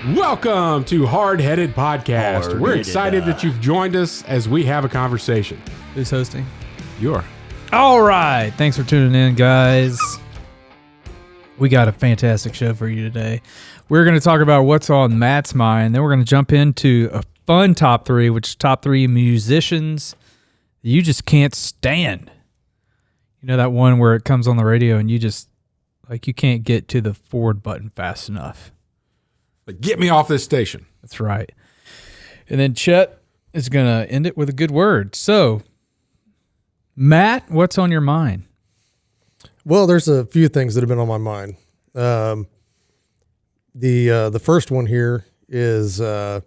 Welcome to Hardheaded Podcast. We're excited that you've joined us as we have a conversation. Who's hosting? You are. All right. Thanks for tuning in, guys. We got a fantastic show for you today. We're going to talk about what's on Matt's mind. Then we're going to jump into a fun top three, which is top three musicians you just can't stand. You know that one where it comes on the radio and you just, like, you can't get to the forward button fast enough. Like, get me off this station. That's right. And then Chet is going to end it with a good word. So, Matt, what's on your mind? Well, there's a few things that have been on my mind. The first one here is I've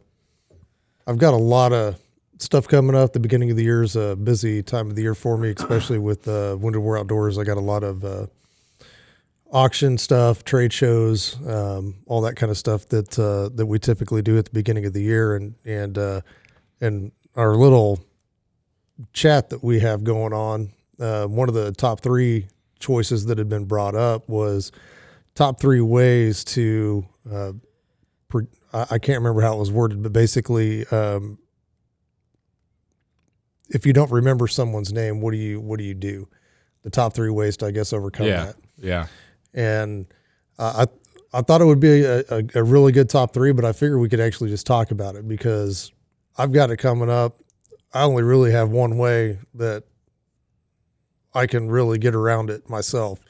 got a lot of stuff coming up. The beginning of the year is a busy time of the year for me, especially with Wounded War Outdoors. I got a lot of auction stuff, trade shows, all that kind of stuff that we typically do at the beginning of the year, and our little chat that we have going on. One of the top three choices that had been brought up was top three ways to. I can't remember how it was worded, but basically, if you don't remember someone's name, what do you do? The top three ways to, I guess, overcome that. Yeah. And I thought it would be a really good top three, but I figured we could actually just talk about it because I've got it coming up. I only really have one way that I can really get around it myself.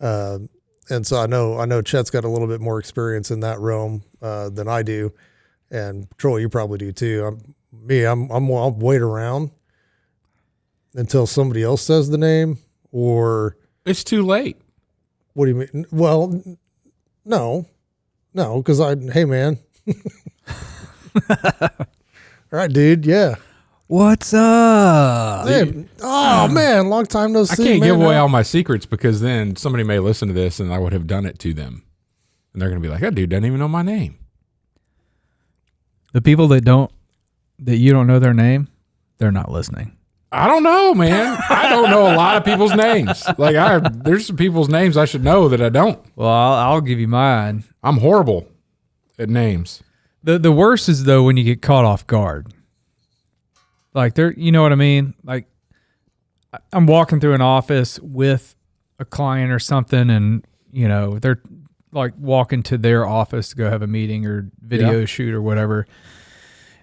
And so I know Chet's got a little bit more experience in that realm than I do. And Troy, you probably do too. I'll wait around until somebody else says the name, or It's too late. what do you mean? Well, no, because hey man. All right, dude. Yeah. What's up? Hey, oh man, long time no see. I can't man. give away all my secrets because then somebody may listen to this and I would have done it to them. And they're going to be like, that dude doesn't even know my name. The people that you don't know their name, they're not listening. I don't know, man. I don't know a lot of people's names. Like, there's some people's names I should know that I don't. Well, I'll give you mine. I'm horrible at names. The worst is, though, when you get caught off guard. Like, you know what I mean? Like, I'm walking through an office with a client or something, and, you know, they're, like, walking to their office to go have a meeting or video shoot or whatever.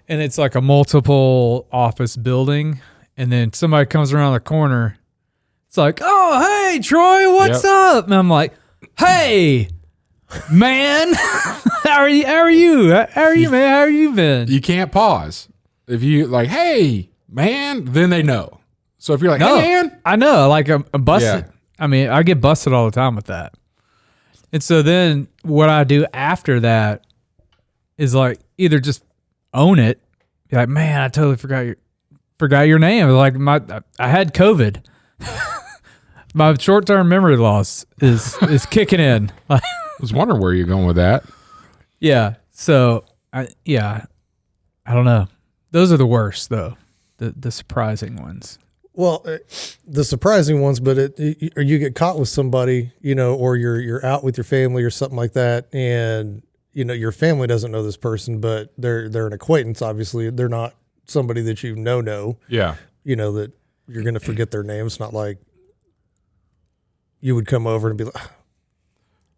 And it's like a multiple office building. And then somebody comes around the corner. It's like, oh, hey, Troy, what's up? And I'm like, hey, man, how are you? How are you, man? How have you been? You can't pause. If you like, hey, man, then they know. So if you're like, No, hey, man. I know. Like, I'm busted. Yeah. I mean, I get busted all the time with that. And so then what I do after that is, like, either just own it. Be like, man, I totally forgot your name. Like, I had COVID. My short-term memory loss is kicking in. I was wondering where you're going with that. Yeah. So I don't know. Those are the worst, though. The surprising ones. Well, the surprising ones, but or you get caught with somebody, you know, or you're out with your family or something like that, and you know your family doesn't know this person, but they're an acquaintance. Obviously, they're not somebody that you know. Yeah. You know that you're going to forget their name. It's not like you would come over and be like,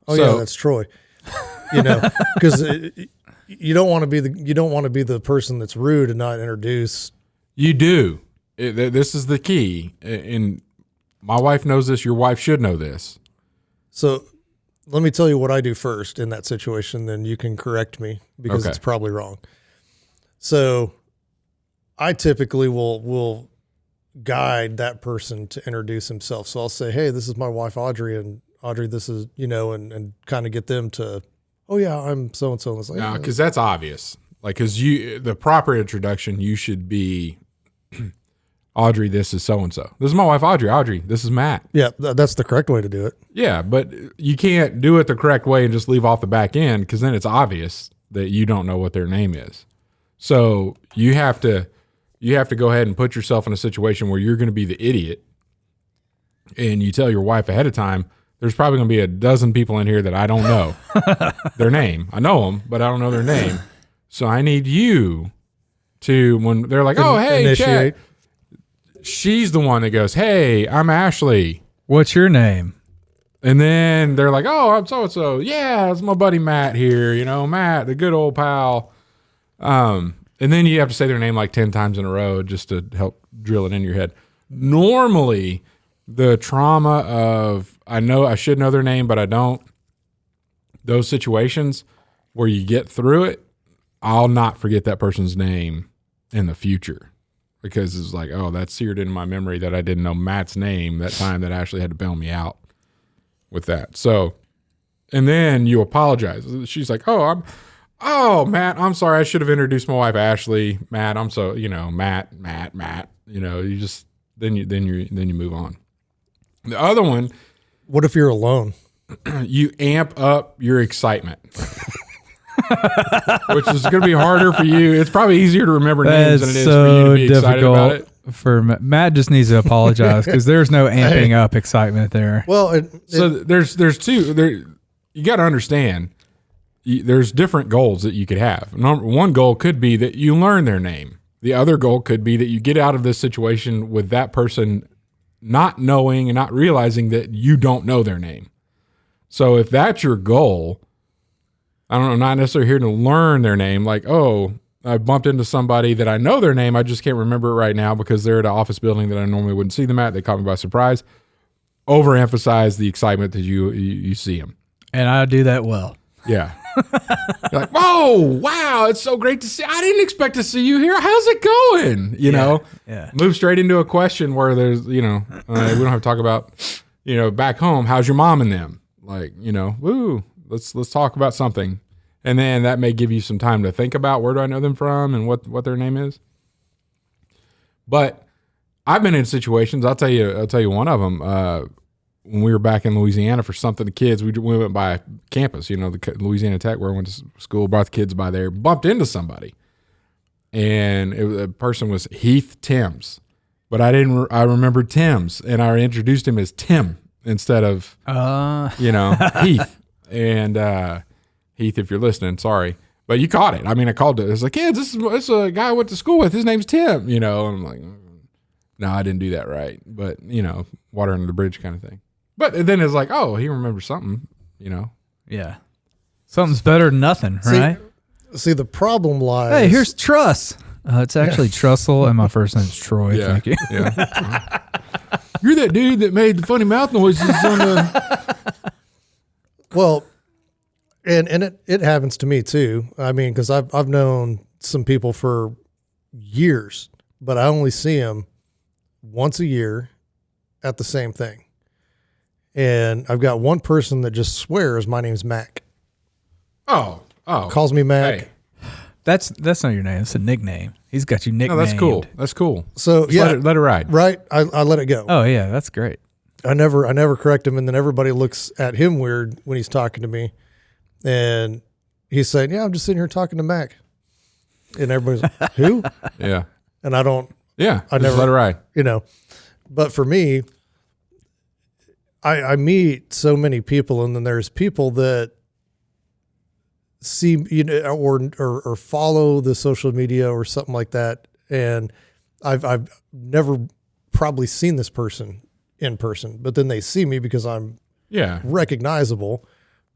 "Oh yeah, that's Troy," you know, because you don't want to be the person that's rude and not introduce. You do. This is the key. And my wife knows this. Your wife should know this. So let me tell you what I do first in that situation. Then you can correct me because it's probably wrong. So I typically will guide that person to introduce himself. So I'll say, hey, this is my wife, Audrey, and Audrey, this is, you know, and kind of get them to, oh yeah, I'm so-and-so. Like, no, because that's obvious. Like, because the proper introduction, you should be, Audrey, this is so-and-so. This is my wife, Audrey. Audrey, this is Matt. Yeah, that's the correct way to do it. Yeah, but you can't do it the correct way and just leave off the back end because then it's obvious that you don't know what their name is. So you have to go ahead and put yourself in a situation where you're going to be the idiot, and you tell your wife ahead of time there's probably going to be a dozen people in here that I don't know their name. I know them, but I don't know their name. So I need you to, when they're like, oh, hey, initiate. Chet. She's the one that goes, hey, I'm Ashley. What's your name? And then they're like, oh, I'm so-and-so. Yeah, it's my buddy Matt here. Matt, the good old pal. And then you have to say their name like 10 times in a row just to help drill it in your head. Normally, the trauma of, I should know their name, but I don't. Those situations where you get through it, I'll not forget that person's name in the future. Because it's like, oh, that's seared in my memory that I didn't know Matt's name that time that Ashley had to bail me out with that. So, and then you apologize. She's like, oh, Matt, I'm sorry. I should have introduced my wife, Ashley. Matt, I'm so, Matt. You just, then you move on. The other one. What if you're alone? You amp up your excitement. Which is going to be harder for you. It's probably easier to remember names than it is for you to be excited about it. For Matt just needs to apologize because there's no amping up excitement there. Well, so there's two. You got to understand. There's different goals that you could have. One goal could be that you learn their name. The other goal could be that you get out of this situation with that person not knowing and not realizing that you don't know their name. So if that's your goal, I don't know, not necessarily here to learn their name. Like, oh, I bumped into somebody that I know their name. I just can't remember it right now because they're at an office building that I normally wouldn't see them at. They caught me by surprise. Overemphasize the excitement that you see them. And I do that well. Yeah. You're like, whoa, wow, it's so great to see. I didn't expect to see you here. How's it going? You know? Yeah. Move straight into a question where there's, we don't have to talk about, back home, how's your mom and them? Like, woo, let's talk about something. And then that may give you some time to think about where do I know them from and what their name is. But I've been in situations, I'll tell you one of them, when we were back in Louisiana for something, the kids, we went by campus, the Louisiana Tech where I went to school, brought the kids by there, bumped into somebody. And the person was Heath Timms. But I remembered Timms, and I introduced him as Tim instead of, Heath. And Heath, if you're listening, sorry. But you caught it. I mean, I called it. It's like, kids, this is a guy I went to school with. His name's Tim, and I'm like, no, I didn't do that right. But, water under the bridge kind of thing. But then it's like, oh, he remembers something, Yeah. Something's better than nothing, right? See, the problem lies. Hey, here's Truss. It's actually Trussell, and my first name's Troy. Yeah. Thank you. Yeah. You're that dude that made the funny mouth noises on the. Well, and it happens to me too. I mean, because I've known some people for years, but I only see them once a year at the same thing. And I've got one person that just swears my name's Mack. Oh. Calls me Mack. Hey. That's not your name. It's a nickname. He's got you nicknamed. No, that's cool. So just let it ride. Right. I let it go. Oh yeah, that's great. I never correct him, and then everybody looks at him weird when he's talking to me, and he's saying, "Yeah, I'm just sitting here talking to Mack," and everybody's like, "Who?" Yeah. And I don't. Yeah. I never let it ride. But for me, I meet so many people, and then there's people that see or follow the social media or something like that, and I've never probably seen this person in person, but then they see me because I'm recognizable.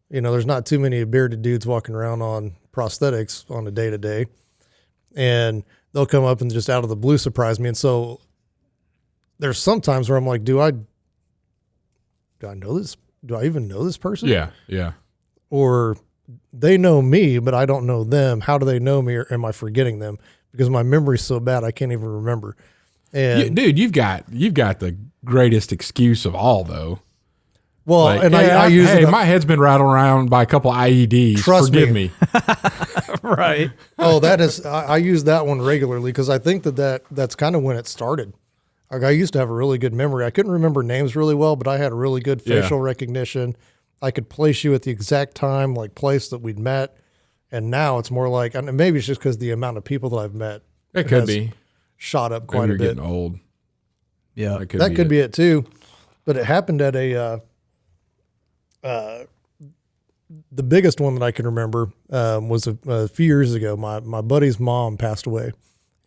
There's not too many bearded dudes walking around on prosthetics on a day-to-day, and they'll come up and just out of the blue surprise me. And so there's some times where I'm like, do I know this? Do I even know this person? Yeah. Yeah. Or they know me, but I don't know them. How do they know me, or am I forgetting them? Because my memory's so bad, I can't even remember. And dude, you've got the greatest excuse of all, though. Well, like, and I use it. My head's been rattled around by a couple IEDs. Trust Forgive me. Right. Oh, that is. I use that one regularly because I think that's kind of when it started. Like, I used to have a really good memory. I couldn't remember names really well, but I had a really good facial recognition. I could place you at the exact time, like place that we'd met. And now it's more like, and maybe it's just because the amount of people that I've met. It could be shot up Maybe quite a you're bit. getting old. Yeah. That could be it too. But it happened at the biggest one that I can remember was a few years ago. My buddy's mom passed away,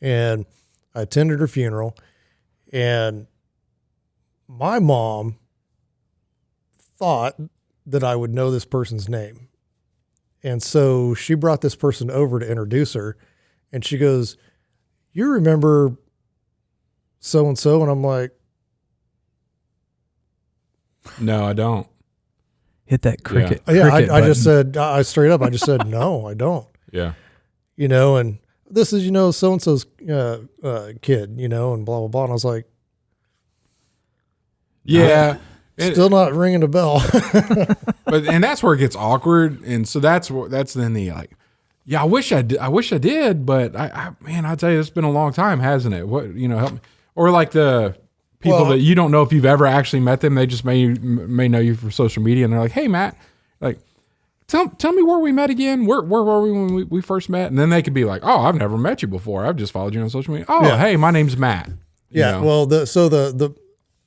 and I attended her funeral, and my mom thought that I would know this person's name. And so she brought this person over to introduce her, and she goes, "You remember so-and-so?" And I'm like, No, I don't. Hit that cricket. yeah, cricket I just button. said, I straight up, I just said, no, I don't. Yeah. You know, and this is, so-and-so's kid, and blah, blah, blah. And I was like, Yeah. still not ringing a bell. And that's where it gets awkward. And so that's then the like, yeah, I wish I did, but man, I'll tell you, it's been a long time, hasn't it? What, help me. Or like the people that you don't know if you've ever actually met them. They just may know you from social media, and they're like, "Hey, Matt, like, tell me where we met again. Where were we when we first met?" And then they could be like, "Oh, I've never met you before. I've just followed you on social media. Oh, hey, my name's Matt." Yeah. Well, the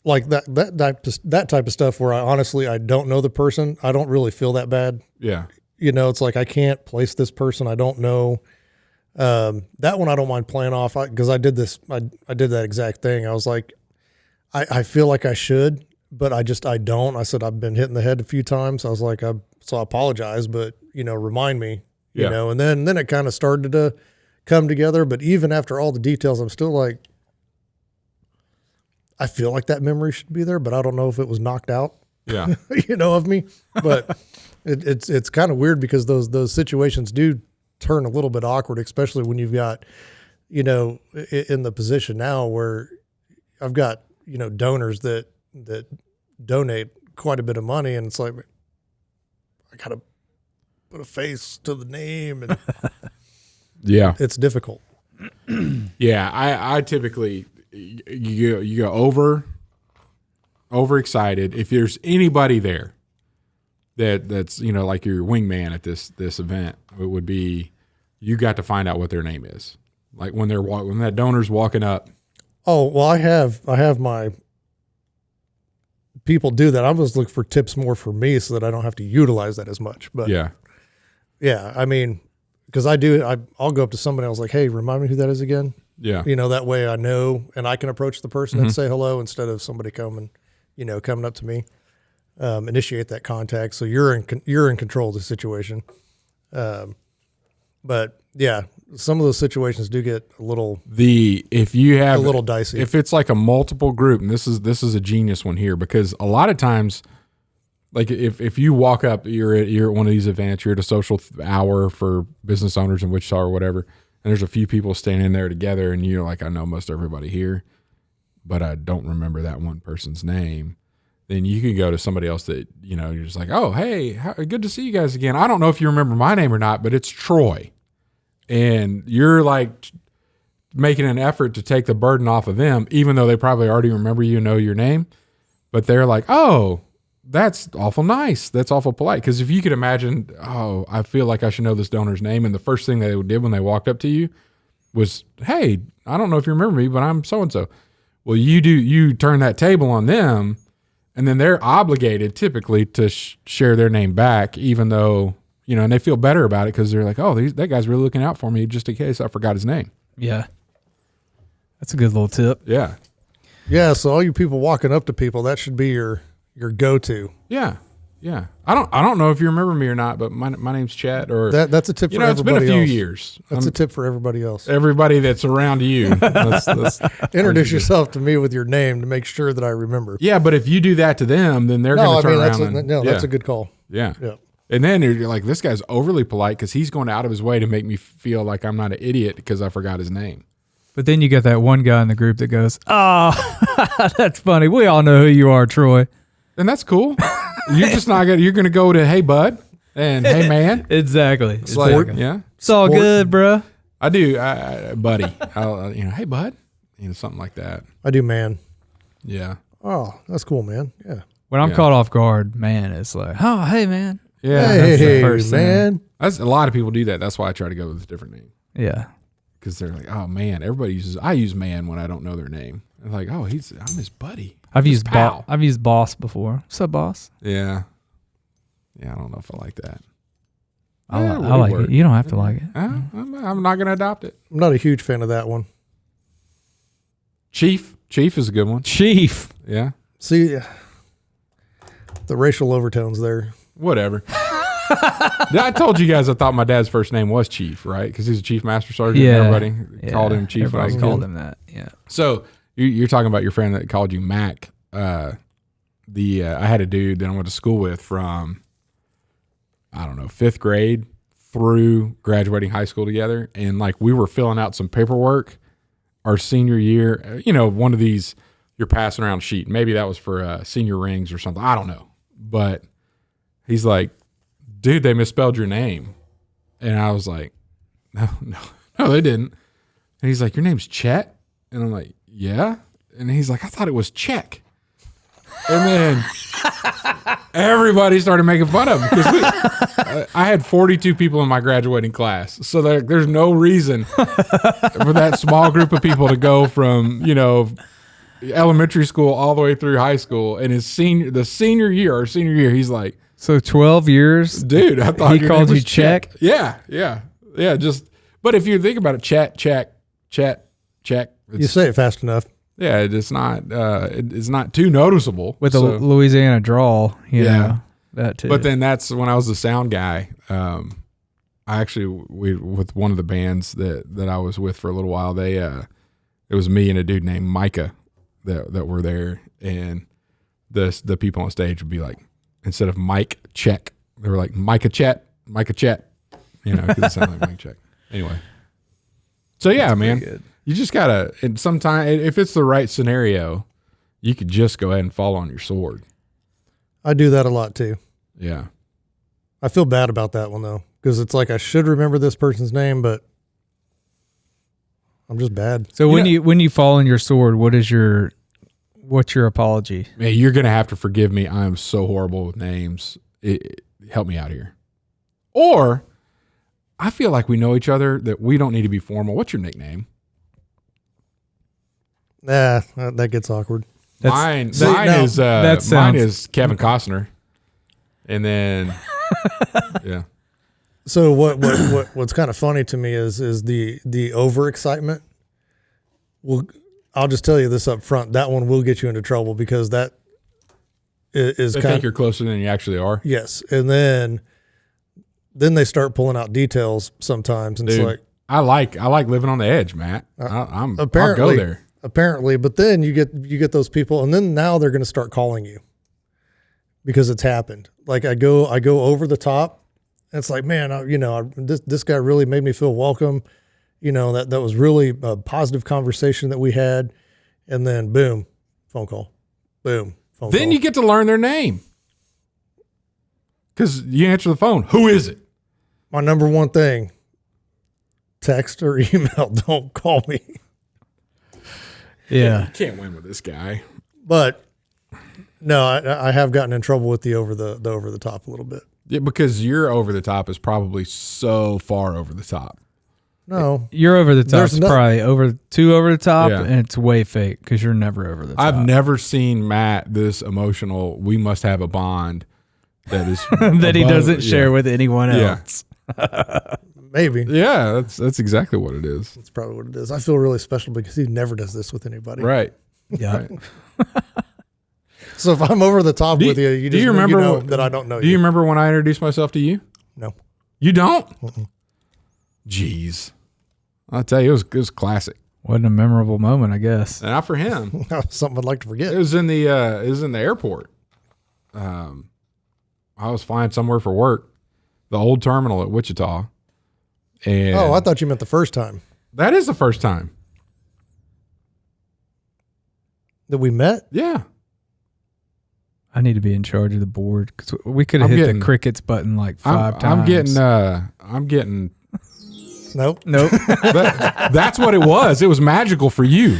like that type of stuff where I don't know the person. I don't really feel that bad. Yeah. It's like, I can't place this person. I don't know. That one I don't mind playing off, because I did this. I did that exact thing. I was like, I feel like I should, but I don't. I said, I've been hit in the head a few times. I was like, so I apologize, but remind me, and then it kind of started to come together. But even after all the details, I'm still like, I feel like that memory should be there, but I don't know if it was knocked out. Yeah. Of me. But it's kind of weird, because those situations do turn a little bit awkward, especially when you've got, in the position now where I've got, donors that donate quite a bit of money, and it's like, I got to put a face to the name, and Yeah. it's difficult. Yeah. I typically, you go overexcited. If there's anybody there that's, like your wingman at this event, it would be, you got to find out what their name is. Like when that donor's walking up. Oh, well, I have my people do that. I was looking for tips more for me so that I don't have to utilize that as much. But yeah, I mean, because I'll go up to somebody. I was like, "Hey, remind me who that is again." Yeah. That way I know, and I can approach the person and say hello, instead of somebody coming up to me, initiate that contact. So you're in control of the situation. But yeah, some of those situations do get a little dicey. If it's like a multiple group, and this is a genius one here, because a lot of times, like if you walk up, you're at one of these events, you're at a social hour for business owners in Wichita or whatever, and there's a few people standing there together, and you're like, I know most everybody here, but I don't remember that one person's name. Then you can go to somebody else that, you're just like, "Oh, hey, good to see you guys again. I don't know if you remember my name or not, but it's Troy." And you're like making an effort to take the burden off of them, even though they probably already remember know your name. But they're like, "Oh, that's awful nice. That's awful polite." Because if you could imagine, "Oh, I feel like I should know this donor's name," and the first thing they did when they walked up to you was, "Hey, I don't know if you remember me, but I'm so-and-so." Well, you turn that table on them, and then they're obligated typically to share their name back, even though, and they feel better about it, because they're like, "Oh, that guy's really looking out for me, just in case I forgot his name." Yeah. That's a good little tip. Yeah. Yeah. So all you people walking up to people, that should be your go-to. Yeah. Yeah. I don't know if you remember me or not, but my name's Chet, or that's a tip for everybody else. It's been a few years. That's a tip for everybody else. Everybody that's around you. Let's introduce yourself to me with your name to make sure that I remember. Yeah, but if you do that to them, then they're going to turn around. That's a good call. Yeah. Yeah. And then you're like, this guy's overly polite because he's going out of his way to make me feel like I'm not an idiot because I forgot his name. But then you got that one guy in the group that goes, "Oh, that's funny. We all know who you are, Troy." And that's cool. You're just not going to, you're going to go to, "Hey, bud," and "Hey, man." Exactly. It's like, yeah. It's all good, bro. I do, buddy. I'll, "Hey, bud," something like that. I do, man. Yeah. Oh, that's cool, man. Yeah. When I'm caught off guard, man, it's like, "Oh, hey, man." Yeah. Hey, that's the first man. That's a lot of people do that. That's why I try to go with a different name. Yeah. Because they're like, "Oh, man." I use man when I don't know their name. I'm like, "Oh, I'm his buddy." I've used boss before. What's up, boss? Yeah. Yeah, I don't know if I like that. I like it. You don't have to like it. I'm not going to adopt it. I'm not a huge fan of that one. Chief is a good one. Chief. Yeah. See, the racial overtones there. Whatever. I told you guys I thought my dad's first name was Chief, right? Because he's a chief master sergeant. Yeah. Everybody called him Chief. Everybody called him that. Yeah. So you're talking about your friend that called you Mac. I had a dude that I went to school with from, I don't know, 5th grade through graduating high school together. And like we were filling out some paperwork our senior year, one of these, you're passing around a sheet. Maybe that was for senior rings or something. I don't know. But he's like, dude, they misspelled your name. And I was like, no, they didn't. And he's like, your name's Chet? And I'm like, yeah. And he's like, I thought it was Check. And then everybody started making fun of him because I had 42 people in my graduating class. So there's no reason for that small group of people to go from, elementary school all the way through high school. And our senior year, he's like, so 12 years, dude, I thought he called you Check. Yeah. But if you think about it, Check. You say it fast enough. Yeah, it's not too noticeable with a Louisiana drawl. Yeah, that too. But then that's when I was the sound guy. With one of the bands that I was with for a little while, it was me and a dude named Micah that were there, and the people on stage would be like, instead of Mike Check, they were like Micah Chet, because it sounded like Mike Check. Anyway, so yeah, that's man. Good. You just gotta, and sometimes if it's the right scenario, you could just go ahead and fall on your sword. I do that a lot too. Yeah. I feel bad about that one though, because it's like I should remember this person's name, but I'm just bad. So when you fall on your sword, what's your apology? Man, you're gonna have to forgive me. I am so horrible with names. Help me out here. Or I feel like we know each other that we don't need to be formal. What's your nickname? Nah, that gets awkward. Mine is Kevin Costner, and then yeah. So what's kind of funny to me is the overexcitement. Well, I'll just tell you this up front. That one will get you into trouble because that is. They think you're closer than you actually are. Yes, and then they start pulling out details sometimes, and dude, it's like I like living on the edge, Matt. I'll go there. Apparently, but then you get those people, and then now they're going to start calling you because it's happened. Like I go over the top, and it's like, man, this guy really made me feel welcome. That was really a positive conversation that we had, and then boom, phone call, boom, phone call. Then you get to learn their name because you answer the phone. Who is it? My number one thing: text or email. Don't call me. Yeah. You can't win with this guy. But no, I have gotten in trouble with the over the top a little bit. Yeah, because your over the top is probably so far over the top. No. Your over the top is probably too over the top, and it's way fake because you're never over the top. I've never seen Matt this emotional. We must have a bond that is that he doesn't share with anyone else. Maybe. Yeah, that's exactly what it is. That's probably what it is. I feel really special because he never does this with anybody. Right. Yeah. Right. So if I'm over the top with you, you just know that I don't know you. Do you remember when I introduced myself to you? No. You don't? Mm-mm. Jeez. I'll tell you, it was classic. Wasn't a memorable moment, I guess. Not for him. Something I'd like to forget. It was in the airport. I was flying somewhere for work, the old terminal at Wichita. And I thought you meant the first time. That is the first time that we met? Yeah. I need to be in charge of the board because we could have hit the crickets button like 5 times. I'm getting. Nope. That's what it was. It was magical for you.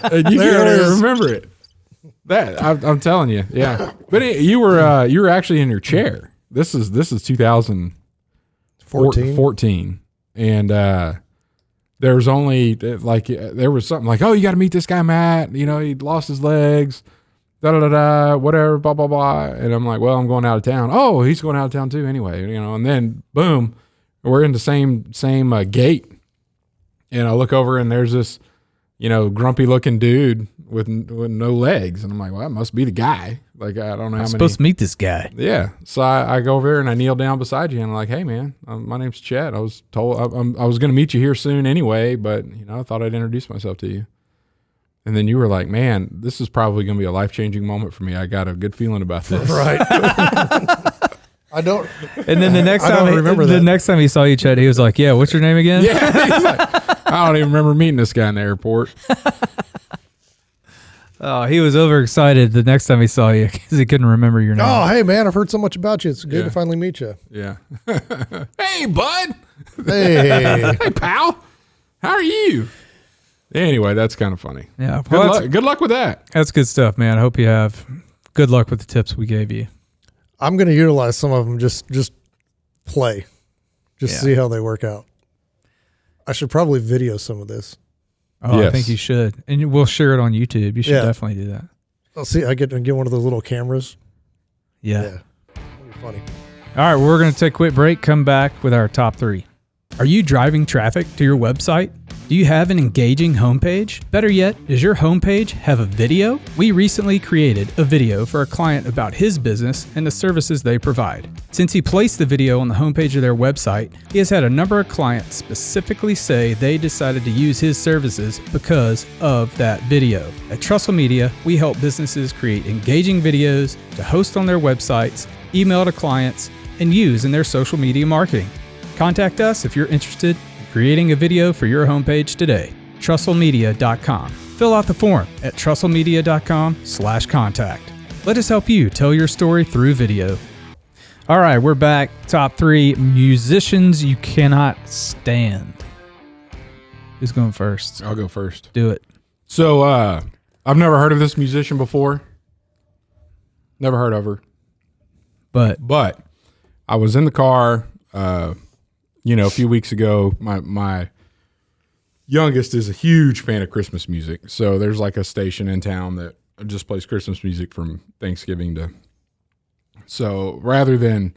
And you can't remember it. That I'm telling you, yeah. But you were actually in your chair. This is 2014, and there was only there was something like, oh, you got to meet this guy Matt. He lost his legs, da da da da, whatever, blah blah blah. And I'm like, well, I'm going out of town. Oh, he's going out of town too, anyway. And then boom, we're in the same gate. And I look over and there's this, grumpy looking dude with no legs, and I'm like, well, that must be the guy. Like, I don't know how many. Supposed to meet this guy. Yeah. So I go over there and I kneel down beside you and I'm like, hey man, my name's Chet. I was told I was going to meet you here soon anyway, but I thought I'd introduce myself to you. And then you were like, man, this is probably going to be a life-changing moment for me. I got a good feeling about this. Right. I don't. And then the next time he saw you, Chet, he was like, yeah, what's your name again? Yeah. He's like, I don't even remember meeting this guy in the airport. Oh, he was overexcited the next time he saw you because he couldn't remember your name. Oh, hey, man, I've heard so much about you. It's good to finally meet you. Yeah. Hey, bud. Hey. Hey, pal. How are you? Anyway, that's kind of funny. Yeah. Good luck with that. That's good stuff, man. I hope you have good luck with the tips we gave you. I'm going to utilize some of them. Just play. See how they work out. I should probably video some of this. Oh, yes. I think you should. And we'll share it on YouTube. You should definitely do that. I'll see. I get one of the little cameras. Yeah. That'd be funny. All right, we're going to take a quick break, come back with our top 3. Are you driving traffic to your website? Do you have an engaging homepage? Better yet, does your homepage have a video? We recently created a video for a client about his business and the services they provide. Since he placed the video on the homepage of their website, he has had a number of clients specifically say they decided to use his services because of that video. At Trussell Media, we help businesses create engaging videos to host on their websites, email to clients, and use in their social media marketing. Contact us if you're interested in creating a video for your homepage today. TrussellMedia.com. Fill out the form at TrussellMedia.com/contact. Let us help you tell your story through video. All right, we're back. Top 3 musicians you cannot stand. Who's going first? I'll go first. Do it. So, I've never heard of this musician before. Never heard of her. But I was in the car, a few weeks ago. My youngest is a huge fan of Christmas music. So there's like a station in town that just plays Christmas music from Thanksgiving to. So rather than,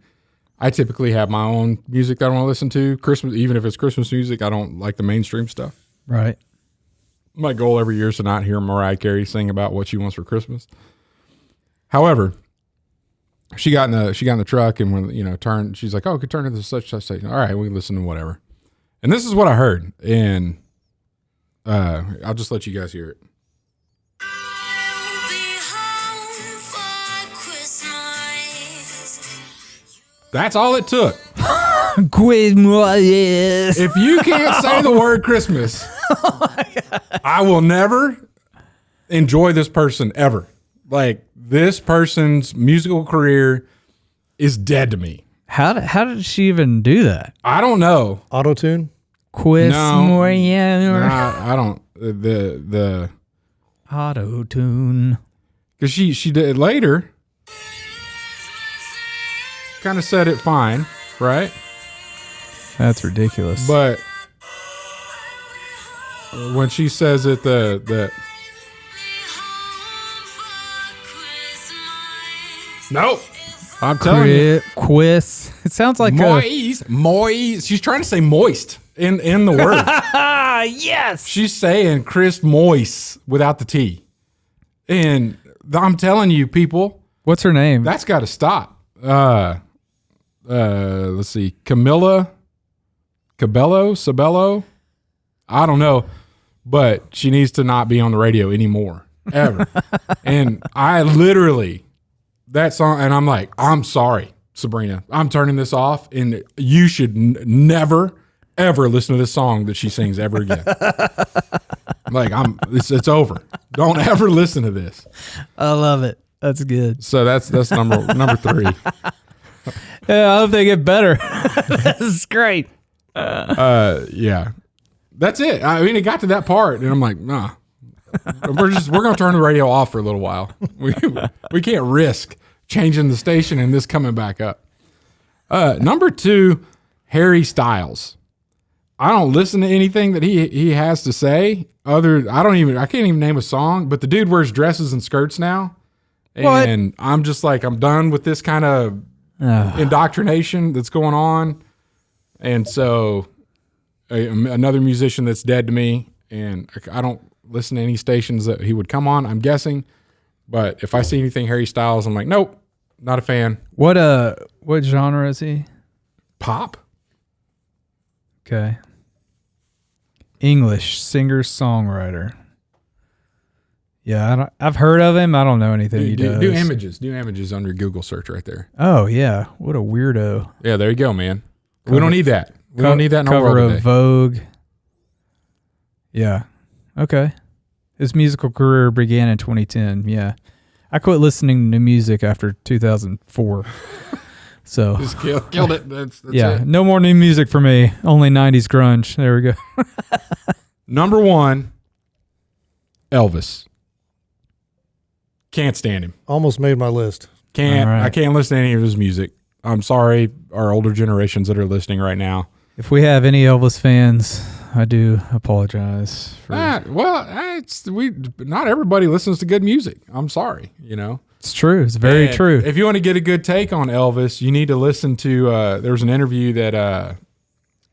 I typically have my own music that I want to listen to. Christmas, even if it's Christmas music, I don't like the mainstream stuff. Right. My goal every year is to not hear Mariah Carey sing about what she wants for Christmas. However, she got in the truck and when she's like, oh, could turn into such station. All right, we can listen to whatever. And this is what I heard, and I'll just let you guys hear it. That's all it took. Christmas. If you can't say the word Christmas, I will never enjoy this person ever. Like, this person's musical career is dead to me. How did she even do that? I don't know. Auto-tune? Quiz No, I don't. The auto-tune. because she did it later. Kind of said it fine, right? That's ridiculous. But when she says it, the nope. I'm telling you, Quiz. It sounds like moist. She's trying to say moist in the word. yes. She's saying Chris Moist without the T. And I'm telling you, people, What's her name? that's got to stop. Let's see, Camilla, Cabello. I don't know, but she needs to not be on the radio anymore, ever. And I literally, that song, and I'm like, I'm sorry, Sabrina, I'm turning this off, and you should never, ever listen to this song that she sings ever again. Like, it's over. Don't ever listen to this. I love it. That's good. So that's number 3. Yeah, I hope they get better. This is great. Yeah, that's it. I mean, it got to that part, and I'm like, nah, we're gonna turn the radio off for a little while. We can't risk changing the station and this coming back up. Number 2, Harry Styles. I don't listen to anything that he has to say. I can't even name a song. But the dude wears dresses and skirts now, What? And I'm just like, I'm done with this kind of indoctrination that's going on. And so another musician that's dead to me, and I don't listen to any stations that he would come on, I'm guessing. But if I see anything Harry Styles, I'm like, nope, not a fan. What genre is he? Pop? Okay. English singer-songwriter. Yeah, I've heard of him. I don't know anything he does. Do images. Do images under Google search right there. Oh, yeah. What a weirdo. Yeah, there you go, man. We don't need that. We don't need that in our Cover world of today. Vogue. Yeah. Okay. His musical career began in 2010. Yeah. I quit listening to music after 2004. So Just killed it. That's yeah, it. no more new music for me. Only 90s grunge. There we go. Number 1, Elvis. Can't stand him. Almost made my list. Can't. All right. I can't listen to any of his music. I'm sorry, our older generations that are listening right now. If we have any Elvis fans, I do apologize for Not everybody listens to good music. I'm sorry, It's true. It's very And true. If you want to get a good take on Elvis, you need to listen to. There was an interview that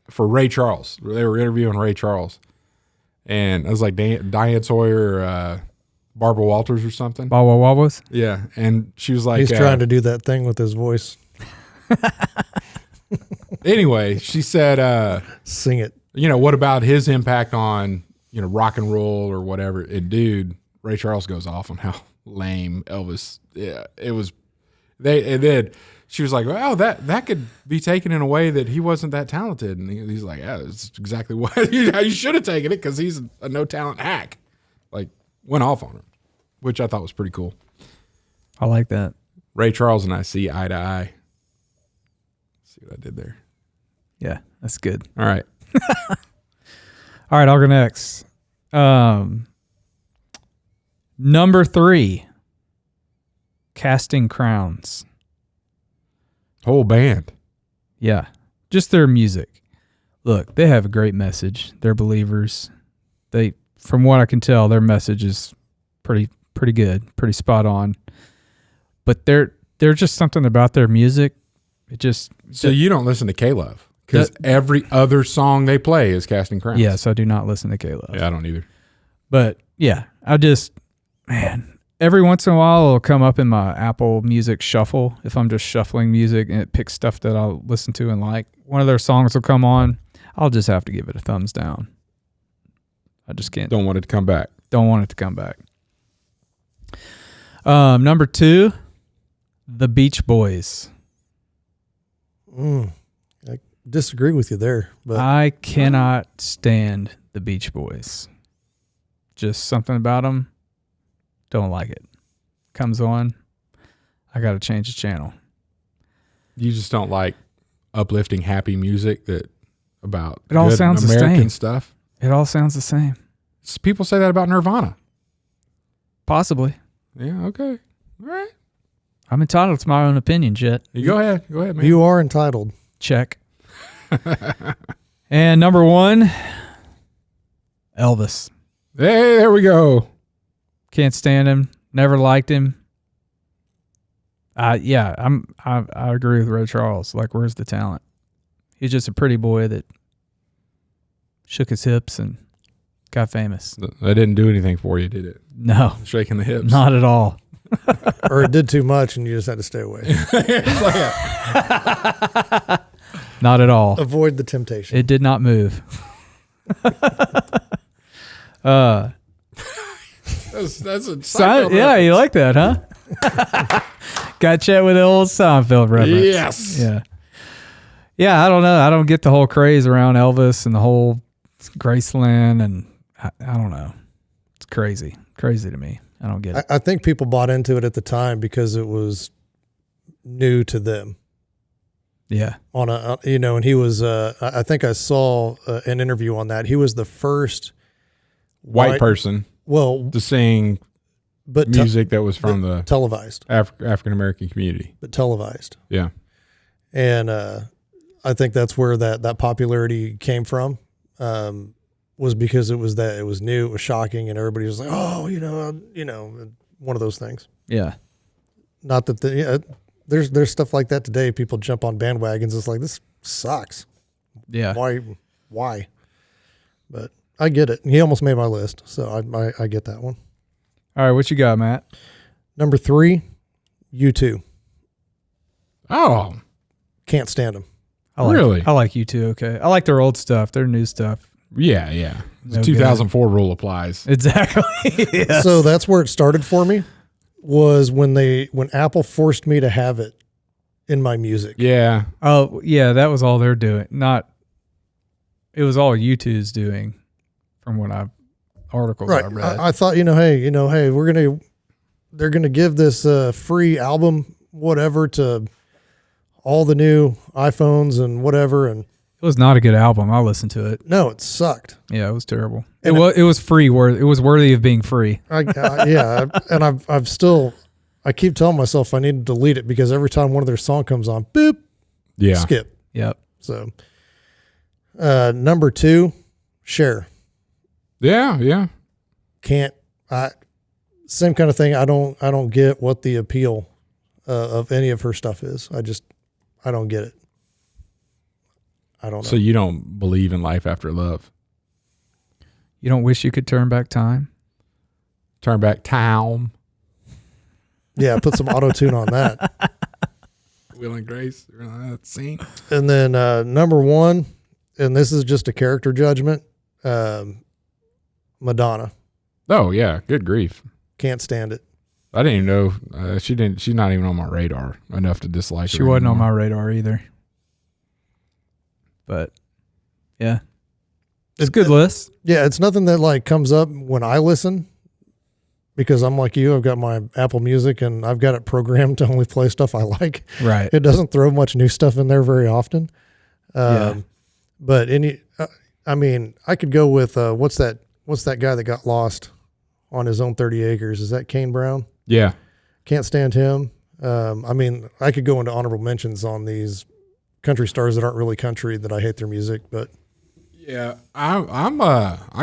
for Ray Charles. They were interviewing Ray Charles, and it was like Diane Sawyer, or, Barbara Walters, or something. Wawa Wawas? Yeah, and she was like, He's trying to do that thing with his voice. Anyway, she said, Sing it. what about his impact on rock and roll or whatever? And dude, Ray Charles goes off on how lame Elvis. Yeah, it was. She was like, well, that could be taken in a way that he wasn't that talented, and he's like, yeah, it's exactly what you should have taken it, because he's a no talent hack. Like, went off on him, which I thought was pretty cool. I like that. Ray Charles and I see eye to eye. See what I did there? Yeah, that's good. All right. All right, I'll go next. Number 3, Casting Crowns. Whole band. Yeah, just their music. Look, they have a great message. They're believers. From what I can tell, their message is pretty good, pretty spot on. But they're just something about their music. It just So you don't listen to K-Love, because every other song they play is Casting Crowns. Yes, I do not listen to Caleb. Yeah, I don't either. But yeah, every once in a while it'll come up in my Apple Music shuffle if I'm just shuffling music and it picks stuff that I'll listen to and like. One of their songs will come on. I'll just have to give it a thumbs down. I just can't. Don't want it to come back. Don't want it to come back. Number 2, The Beach Boys. I disagree with you there, but I cannot stand The Beach Boys. Just something about them. Don't like it. Comes on, I got to change the channel. You just don't like uplifting, happy music about It all good sounds the American same. stuff. It all sounds the same. People say that about Nirvana. Possibly. Yeah, okay. All right. I'm entitled to my own opinion, Chet. You go ahead. Go ahead, man. you are entitled. Check. And number 1, Elvis. Hey, there we go. Can't stand him. Never liked him. I agree with Ray Charles. Like, where's the talent? He's just a pretty boy that shook his hips and got famous. That didn't do anything for you, did it? No, Shaking the hips. not at all. Or it did too much and you just had to stay away. Not at all. Avoid the temptation. It did not move. That's a Seinfeld Yeah, you reference. like that, huh? Got Chet with the old Seinfeld reference. Yes. Yeah. Yeah, I don't know. I don't get the whole craze around Elvis and the whole Graceland, and I don't know. It's crazy. Crazy to me. I don't get it. I think people bought into it at the time because it was new to them. Yeah. And he was, I think I saw an interview on that. He was the first White person well, to sing but music that was from the televised, African American community. but televised. Yeah. And I think that's where that popularity came from. Was because it was new, it was shocking, and everybody was like, "Oh, one of those things." Yeah. Not that there's stuff like that today. People jump on bandwagons. It's like, this sucks. Yeah. Why? But I get it. He almost made my list, so I get that one. All right, what you got, Matt? Number 3, U2. Oh, Can't stand them. really? I like U2. Okay, I like their old stuff. Their new stuff. Yeah, yeah. The No 2004 rule applies. Exactly. Yes. So that's where it started for me. Was when Apple forced me to have it in my music. Yeah. Oh, yeah, that was all they're doing. It was all U2's doing, from what articles Right. I read. I thought, hey, they're gonna give this free album, whatever, to all the new iPhones and whatever, and It was not a good album. I listened to it. no, it sucked. Yeah, it was terrible. It was free. It was worthy of being free. Yeah, and I keep telling myself I need to delete it because every time one of their song comes on, boop, Yeah. skip. Yep. So, number 2, Cher. Yeah. Yeah. Same kind of thing. I don't get what the appeal of any of her stuff is. I don't get it. I don't know. So you don't believe in life after love? You don't wish you could turn back time? Turn back time. Yeah, put some auto tune on that. Will and Grace. Remember that scene? And then number 1, and this is just a character judgment. Madonna. Oh yeah. Good grief. Can't stand it. I didn't even know she's not even on my radar enough to dislike her. She wasn't on anymore. my radar either. But yeah, it's a good list. Yeah, it's nothing that like comes up when I listen because I'm like you. I've got my Apple Music and I've got it programmed to only play stuff I like. Right. It doesn't throw much new stuff in there very often. Yeah. But I could go with what's that guy that got lost on his own 30 acres? Is that Kane Brown? Yeah. Can't stand him. I could go into honorable mentions on these country stars that aren't really country that I hate their music, but Yeah. I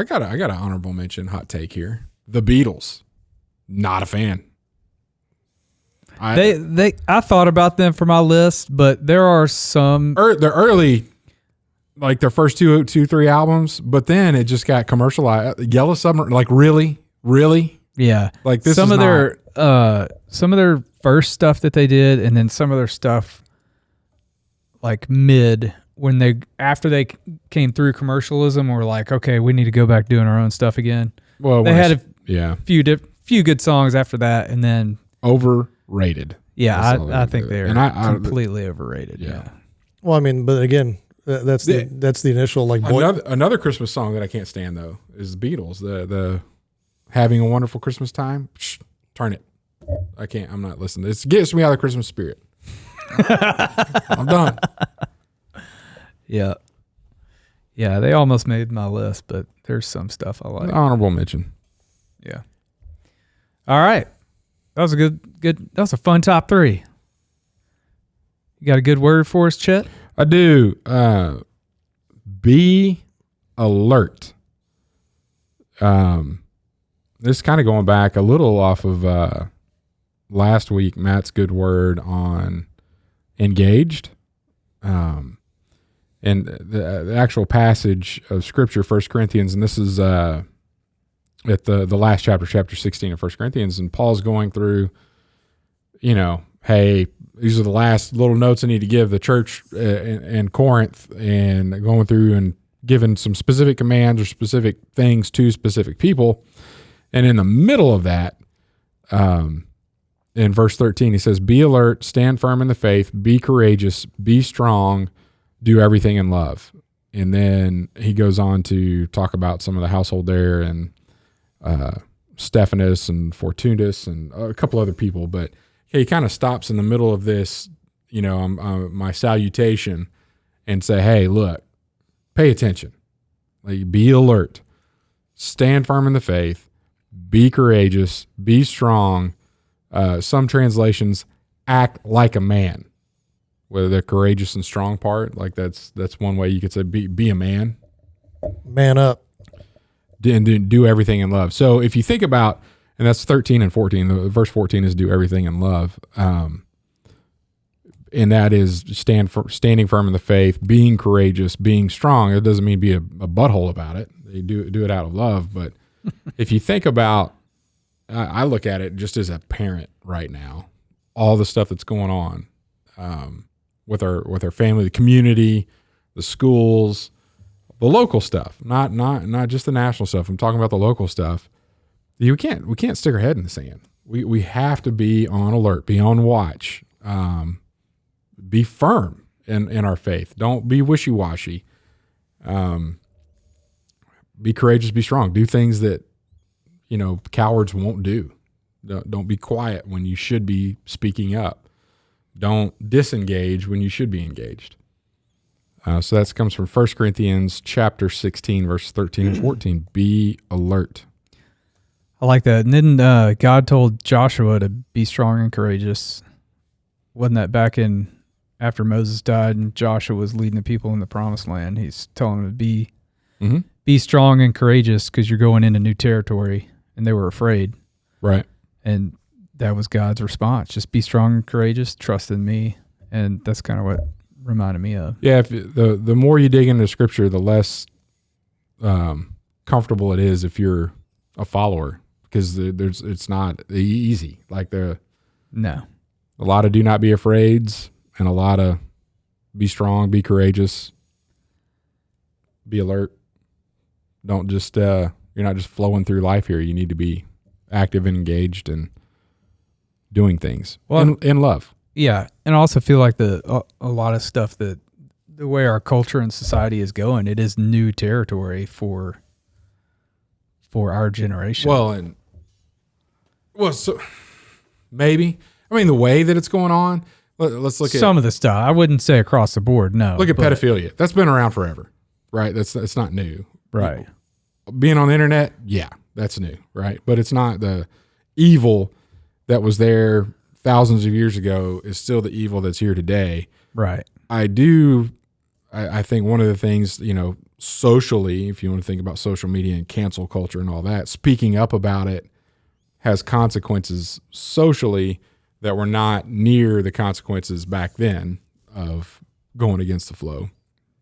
got an honorable mention hot take here. The Beatles. Not a fan. I thought about them for my list, but there are some. They're early, like their first two, 3 albums, but then it just got commercialized. Yellow Submarine, like really? Yeah, Like this some is of their first stuff that they did, and then some of their stuff like after they came through commercialism, were like, okay, we need to go back doing our own stuff again. Well, They had yeah, few good songs after that, and then overrated. yeah, That's all I they think do. they're And I- completely overrated. Yeah. well, but again, that's the initial like boy. Another Christmas song that I can't stand though is the Beatles. The Having a Wonderful Christmas Time. Shh, turn it. I can't. I'm not listening. It gets me out of the Christmas spirit. I'm done. Yeah. Yeah, they almost made my list, but there's some stuff I like. Honorable mention. Yeah. All right. That was a good that was a fun top 3. You got a good word for us, Chet? I do. Be alert. This is kind of going back a little off of last week, Matt's good word on engaged. And the actual passage of Scripture, 1 Corinthians, and this is at the last chapter 16 of 1 Corinthians, and Paul's going through, hey, these are the last little notes I need to give the church in Corinth, and going through and giving some specific commands or specific things to specific people. And in the middle of that, in verse 13, he says, be alert, stand firm in the faith, be courageous, be strong, do everything in love. And then he goes on to talk about some of the household there and Stephanus and Fortunatus and a couple other people. But he kind of stops in the middle of this, my salutation and say, hey, look, pay attention. Like, be alert, stand firm in the faith, be courageous, be strong. Some translations, act like a man. Whether the courageous and strong part, like that's one way you could say be a man. Man up. And do everything in love. So if you think about, And that's 13 and 14. The verse 14 is do everything in love. And that is standing firm in the faith, being courageous, being strong. It doesn't mean be a butthole about it. They do it out of love. But if you think about, I look at it just as a parent right now, all the stuff that's going on with our family, the community, the schools, the local stuff, not just the national stuff. I'm talking about the local stuff. We can't stick our head in the sand. We have to be on alert, be on watch, be firm in our faith. Don't be wishy-washy. Be courageous, be strong. Do things that, cowards won't do. Don't be quiet when you should be speaking up. Don't disengage when you should be engaged. So that comes from 1 Corinthians chapter 16, verse 13 and 14. Be alert. I like that. And then God told Joshua to be strong and courageous. Wasn't that back in after Moses died and Joshua was leading the people in the promised land? He's telling them to be strong and courageous because you're going into new territory. And they were afraid. Right. And that was God's response. Just be strong and courageous, trust in me. And that's kind of what reminded me of. Yeah, the more you dig into Scripture, the less comfortable it is if you're a follower, because it's not easy. No. A lot of do not be afraids, and a lot of be strong, be courageous, be alert. Don't just you're not just flowing through life here. You need to be active and engaged and doing things in love. Yeah, and I also feel like a lot of stuff that the way our culture and society is going, it is new territory for our generation. So maybe. I mean, the way that it's going on. Let's look at some of the stuff. I wouldn't say across the board. No. Look at pedophilia. That's been around forever, right? It's not new, right? Being on the internet, yeah, that's new, right? But it's not the evil that was there thousands of years ago is still the evil that's here today. Right. I think one of the things, socially, if you want to think about social media and cancel culture and all that, speaking up about it has consequences socially that were not near the consequences back then of going against the flow.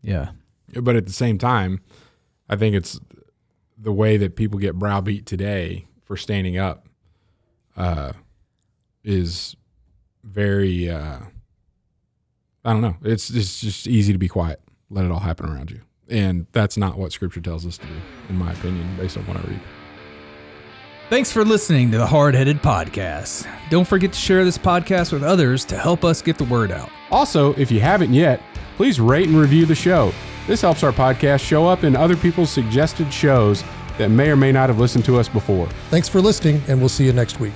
Yeah. But at the same time, I think it's the way that people get browbeat today for standing up is very, I don't know. It's just easy to be quiet. Let it all happen around you. And that's not what Scripture tells us to do, in my opinion, based on what I read. Thanks for listening to the Hardheaded Podcast. Don't forget to share this podcast with others to help us get the word out. Also, if you haven't yet, please rate and review the show. This helps our podcast show up in other people's suggested shows that may or may not have listened to us before. Thanks for listening, and we'll see you next week.